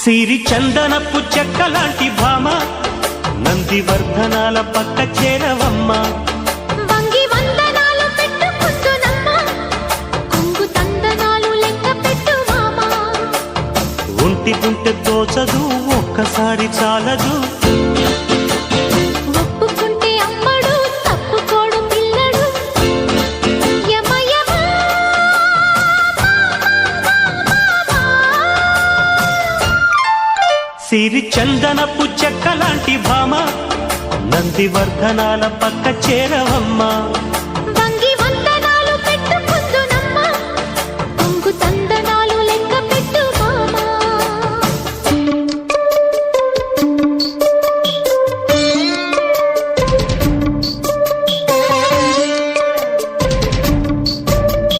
సిరి చందనపు చెక్కలాంటి భామ నందివర్ధనాల పక్క చేరవమ్మ. వంగి వందనాలు పెట్టుకుంటున్నమ్మ, కొంగు తందనాలు లెక్క పెట్టు మామ. ఒంటికుంటే తోచదు ఒక్కసారి చాలదు, ఒప్పుకుంటే అమ్మడు తప్పుకోడు పిల్లడు. యమ యమ సిరి చందనపు చెక్కలాంటి భామ నందివర్ధనాల పక్క చేరవమ్మ.